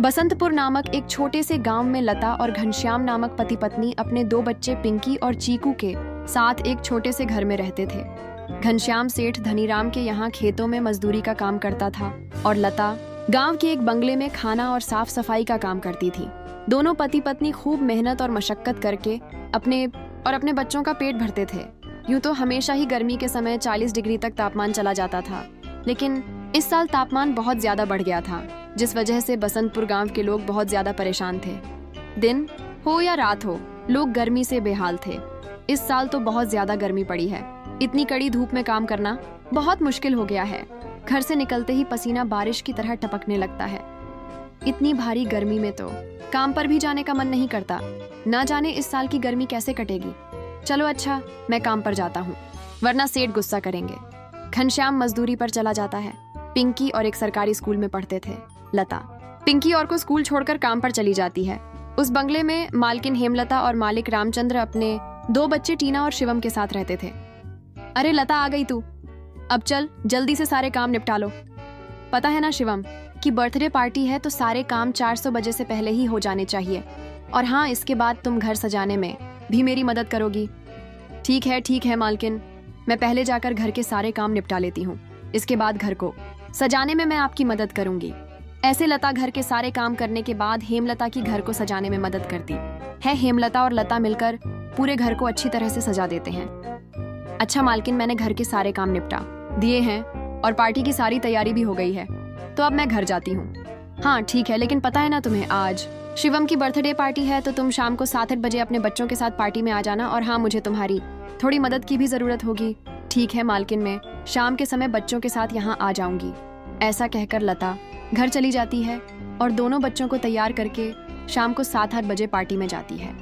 बसंतपुर नामक एक छोटे से गांव में लता और घनश्याम नामक पति पत्नी अपने 2 बच्चे पिंकी और चीकू के साथ एक छोटे से घर में रहते थे। घनश्याम सेठ धनीराम के यहाँ खेतों में मजदूरी का काम करता था और लता गांव के एक बंगले में खाना और साफ सफाई का काम करती थी। दोनों पति पत्नी खूब मेहनत और मशक्कत करके अपने बच्चों का पेट भरते थे। यूं तो हमेशा ही गर्मी के समय 40 डिग्री तक तापमान चला जाता था, लेकिन इस साल तापमान बहुत ज्यादा बढ़ गया था, जिस वजह से बसंतपुर गांव के लोग बहुत ज्यादा परेशान थे। दिन हो या रात हो, लोग गर्मी से बेहाल थे। इस साल तो बहुत ज्यादा गर्मी पड़ी है। इतनी कड़ी धूप में काम करना बहुत मुश्किल हो गया है। घर से निकलते ही पसीना बारिश की तरह टपकने लगता है। इतनी भारी गर्मी में तो काम पर भी जाने का मन नहीं करता। ना जाने इस साल की गर्मी कैसे कटेगी। चलो अच्छा, मैं काम पर जाता हूँ, वरना सेठ गुस्सा करेंगे। घनश्याम मजदूरी पर चला जाता है। पिंकी और एक सरकारी स्कूल में पढ़ते थे। लता पिंकी और को स्कूल छोड़कर काम पर चली जाती है। उस बंगले में मालकिन हेमलता और मालिक रामचंद्र अपने 2 बच्चे टीना और शिवम के साथ रहते थे। अरे लता, आ गई तू। अब चल, जल्दी से सारे काम निपटा लो। पता है ना शिवम कि बर्थडे पार्टी है तो सारे काम 400 बजे से पहले ही हो जाने चाहिए। और हाँ, इसके बाद तुम घर सजाने में भी मेरी मदद करोगी। ठीक है मालकिन, मैं पहले जाकर घर के सारे काम निपटा लेती हूँ। इसके बाद घर को सजाने में मैं आपकी मदद करूंगी। ऐसे लता घर के सारे काम करने के बाद हेमलता की घर को सजाने में मदद करती है। हेमलता और लता मिलकर पूरे घर को अच्छी तरह से सजा देते हैं। अच्छा मालकिन, मैंने घर के सारे काम निपटा दिए हैं और पार्टी की सारी तैयारी भी हो गई है, तो अब मैं घर जाती हूँ। हाँ ठीक है, लेकिन पता है ना तुम्हें, आज शिवम की बर्थडे पार्टी है, तो तुम शाम को 7-8 बजे अपने बच्चों के साथ पार्टी में आ जाना। और हाँ, मुझे तुम्हारी थोड़ी मदद की भी जरूरत होगी। ठीक है मालकिन, मैं शाम के समय बच्चों के साथ यहाँ आ जाऊंगी। ऐसा कहकर लता घर चली जाती है और दोनों बच्चों को तैयार करके शाम को 7-8 बजे पार्टी में जाती है।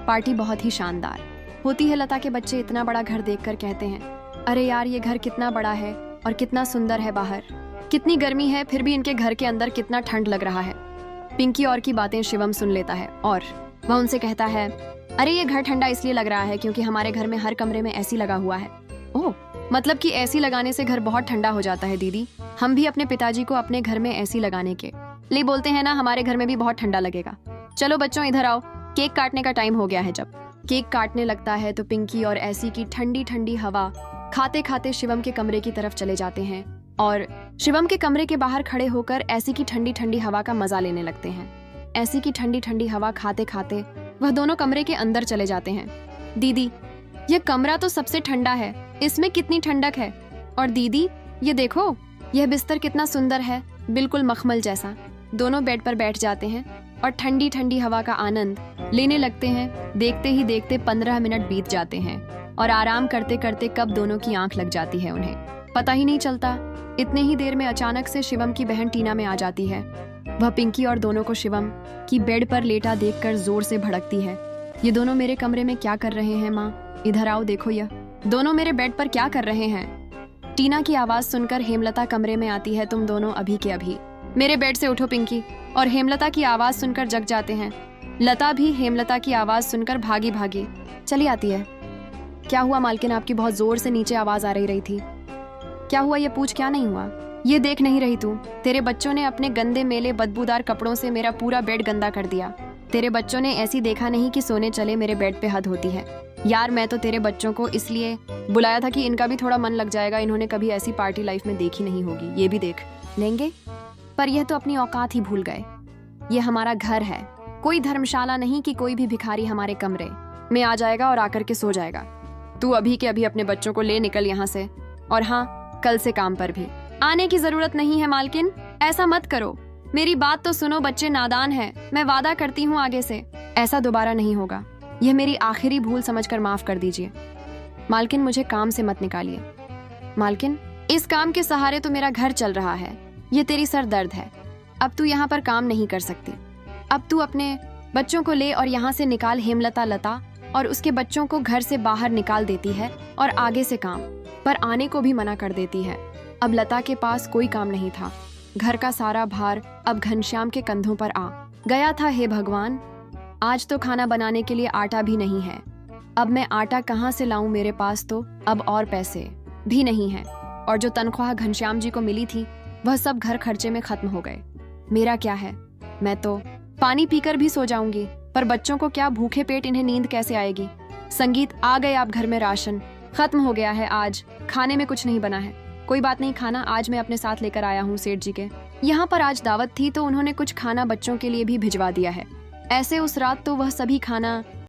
पार्टी बहुत ही शानदार होती है। लता के बच्चे इतना बड़ा घर देखकर कहते हैं, अरे यार, ये घर कितना बड़ा है और कितना सुंदर है। बाहर कितनी गर्मी है, फिर भी इनके घर के अंदर कितना ठंड लग रहा है। पिंकी और की बातें शिवम सुन लेता है और वह उनसे कहता है, अरे ये घर ठंडा इसलिए लग रहा है क्योंकि हमारे घर में हर कमरे में एसी लगा हुआ है। ओह, मतलब कि एसी लगाने से घर बहुत ठंडा हो जाता है दीदी। हम भी अपने पिताजी को अपने घर में एसी लगाने के लिए बोलते हैं ना, हमारे घर में भी बहुत ठंडा लगेगा। चलो बच्चों, इधर आओ, केक काटने का टाइम हो गया है। जब केक काटने लगता है तो पिंकी और एसी की ठंडी ठंडी हवा खाते खाते शिवम के कमरे की तरफ चले जाते हैं और शिवम के कमरे के बाहर खड़े होकर एसी की ठंडी ठंडी हवा का मजा लेने लगते हैं। एसी की ठंडी ठंडी हवा खाते खाते वह दोनों कमरे के अंदर चले जाते हैं। दीदी, यह कमरा तो सबसे ठंडा है, इसमें कितनी ठंडक है। और दीदी, ये देखो, यह बिस्तर कितना सुंदर है, बिल्कुल मखमल जैसा। दोनों बेड पर बैठ जाते हैं और ठंडी ठंडी हवा का आनंद लेने लगते हैं। देखते ही देखते 15 मिनट बीत जाते हैं और आराम करते करते कब दोनों की आंख लग जाती है, उन्हें पता ही नहीं चलता। इतने ही देर में अचानक से शिवम की बहन टीना में आ जाती है। वह पिंकी और दोनों को शिवम की बेड पर लेटा देखकर जोर से भड़कती है। ये दोनों मेरे कमरे में क्या कर रहे हैं माँ? इधर आओ, देखो, यह दोनों मेरे बेड पर क्या कर रहे हैं? टीना की आवाज सुनकर हेमलता कमरे में आती है। तुम दोनों अभी के अभी मेरे बेड से उठो पिंकी। और हेमलता की आवाज सुनकर जग जाते हैं। लता भी हेमलता की आवाज सुनकर भागी भागी चली आती है। क्या हुआ मालकिन, आपकी बहुत जोर से नीचे आवाज आ रही थी। क्या हुआ, ये पूछ, क्या नहीं हुआ? ये देख नहीं रही तू? तेरे बच्चों ने अपने गंदे मेले बदबूदार कपड़ों से मेरा पूरा बेड गंदा कर दिया। तेरे बच्चों ने ऐसी देखा नहीं कि सोने चले मेरे बेड पे हद होती है। यार, मैं तो तेरे बच्चों को इसलिए बुलाया था कि इनका भी थोड़ा मन लग जाएगा। इन्होंने कभी ऐसी पार्टी लाइफ में देखी नहीं होगी, ये भी देख लेंगे। पर यह तो अपनी औकात ही भूल गए। ये हमारा घर है, कोई धर्मशाला नहीं कि कोई भी भिखारी हमारे कमरे में आ जाएगा और आकर के सो जाएगा। तू अभी के अभी अपने बच्चों को ले निकल यहाँ से। और हाँ, कल से काम पर भी आने की जरूरत नहीं है मालकिन। ऐसा मत करो, मेरी बात तो सुनो। बच्चे नादान हैं, मैं वादा करती हूँ आगे से ऐसा दोबारा नहीं होगा। यह मेरी आखिरी भूल समझकर माफ कर दीजिए। मालकिन, मुझे काम से मत निकालिए। मालकिन, इस काम के सहारे तो मेरा घर चल रहा है। ये तेरी सर दर्द है, अब तू यहाँ पर काम नहीं कर सकती। अब तू अपने बच्चों को ले और यहाँ से निकाल। हेमलता लता और उसके बच्चों को घर से बाहर निकाल देती है और आगे से काम पर आने को भी मना कर देती है। अब लता के पास कोई काम नहीं था। घर का सारा भार अब घनश्याम के कंधों पर आ गया था। हे भगवान, आज तो खाना बनाने के लिए आटा भी नहीं है। अब मैं आटा कहाँ से लाऊं? मेरे पास तो अब और पैसे भी नहीं है। और जो तनख्वाह घनश्याम जी को मिली थी वह सब घर खर्चे में खत्म हो गए। मेरा क्या है, मैं तो पानी पीकर भी सो जाऊंगी, पर बच्चों को क्या, भूखे पेट इन्हें नींद कैसे आएगी। संगीत, आ गए आप घर में। राशन खत्म हो गया है, आज खाने में कुछ नहीं बना है। कोई बात नहीं, खाना आज मैं अपने साथ लेकर आया हूँ सेठ जी के यहाँ पर। आज दावत थी तो उन्होंने कुछ खाना बच्चों के लिए भी भिजवा दिया है। ऐसे उस रात तो वह सभी खाना